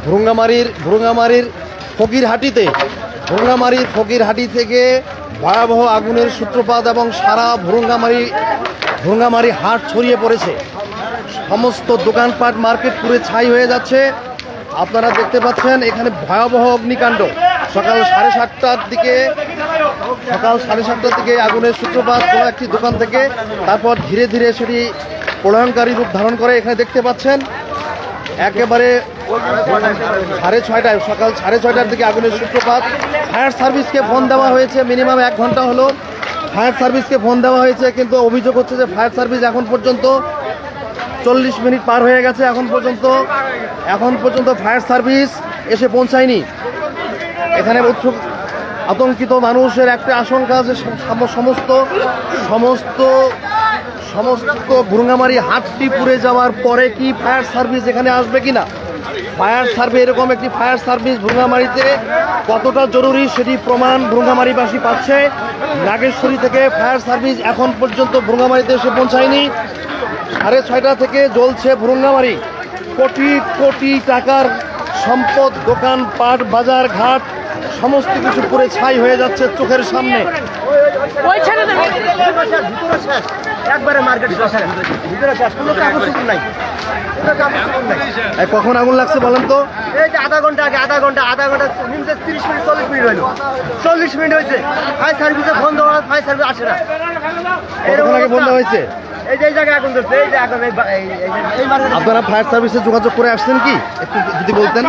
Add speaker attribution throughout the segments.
Speaker 1: ভুরুঙ্গামারির ফকিরহাটি থেকে ভয়াবহ আগুনের সূত্রপাত এবং সারা ভুরুঙ্গামারি হাট ছড়িয়ে পড়েছে। সমস্ত দোকানপাট মার্কেট পুরে ছাই হয়ে যাচ্ছে। আপনারা দেখতে পাচ্ছেন এখানে ভয়াবহ অগ্নিকাণ্ড। সকাল 7:30টার দিকে আগুনের সূত্রপাত কোনো একটি দোকান থেকে, তারপর ধীরে ধীরে সেটি প্রলয়ঙ্কারী রূপ ধারণ করে। এখানে দেখতে পাচ্ছেন একেবারে 6:30 সকাল 6:30টার দিকে আগুনের সূত্রপাত। ফায়ার সার্ভিসকে ফোন দেওয়া হয়েছে, মিনিমাম 1 ঘন্টা হলো ফায়ার সার্ভিসকে ফোন দেওয়া হয়েছে, কিন্তু অভিযোগ হচ্ছে যে ফায়ার সার্ভিস এখন পর্যন্ত 40 মিনিট পার হয়ে গেছে, এখন পর্যন্ত ফায়ার সার্ভিস এসে পৌঁছায়নি। এখানে আতঙ্কিত মানুষের একটা আশঙ্কা যে সমস্ত ভুরুঙ্গামারি হাটটি পুড়ে যাওয়ার পরে কি ফায়ার সার্ভিস এখানে আসবে কিনা। এরকম একটি ফায়ার সার্ভিস ভুরুঙ্গামারিতে কতটা জরুরি সেটি প্রমাণ ভুরুঙ্গামারিবাসী পাচ্ছে। নাগেশ্বরী থেকে ফায়ার সার্ভিস এখন পর্যন্ত ভুরুঙ্গামারিতে এসে পৌঁছায়নি। 6:30 থেকে জ্বলছে ভুরুঙ্গামারি। কোটি কোটি টাকার সম্পদ, দোকানপাট, বাজার ঘাট সমস্ত কিছু পুরে ছাই হয়ে যাচ্ছে চোখের সামনে। কখন আগুন লাগছে বলেন তো?
Speaker 2: এই যে আধা ঘন্টা 30 মিনিট 40 মিনিট হইল, 40 মিনিট হয়েছে। ফায়ার সার্ভিসে ফোন দেওয়া, ফায়ার সার্ভিস আসে না।
Speaker 1: এরকম আগে বন্ধ হয়েছে।
Speaker 2: এই যে জায়গায় আগুন ধরছে, এই যে আগুন।
Speaker 1: আপনারা ফায়ার সার্ভিসে যোগাযোগ করে আসছেন কি একটু যদি বলতেন?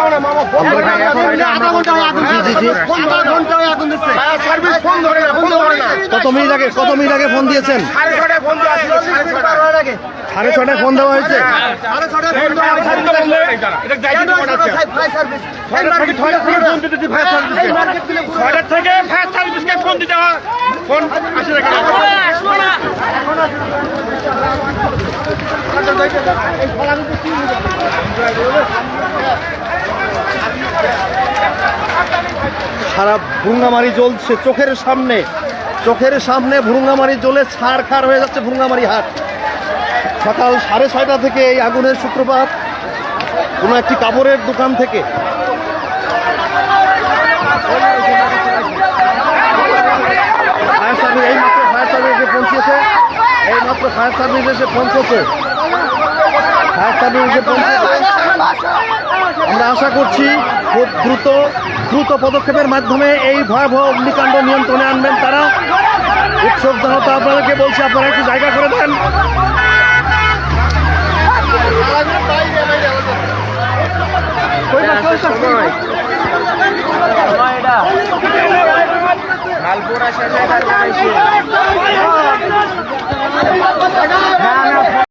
Speaker 1: কত মিনিট আগে ফোন দিয়েছেন? 6:30 ফোন দেওয়া হয়েছে। সারা ভুরুঙ্গামারি জ্বলছে চোখের সামনে ভুরুঙ্গামারি জ্বলে ছারখার হয়ে যাচ্ছে ভুরুঙ্গামারি হাট। সকাল 6:30 থেকে এই আগুনের সূত্রপাত কোনো একটি কাপড়ের দোকান থেকে। ফায়ার সার্ভিস এসে পৌঁছেছে। আমরা আশা করছি খুব দ্রুত পদক্ষেপের মাধ্যমে এই ভয়াবহ অগ্নিকাণ্ড নিয়ন্ত্রণে আনবেন তারা। উৎসব জনতা আপনাদেরকে বলছি, আপনারা একটু জায়গা করে দেন।
Speaker 2: লালপুরা শেষে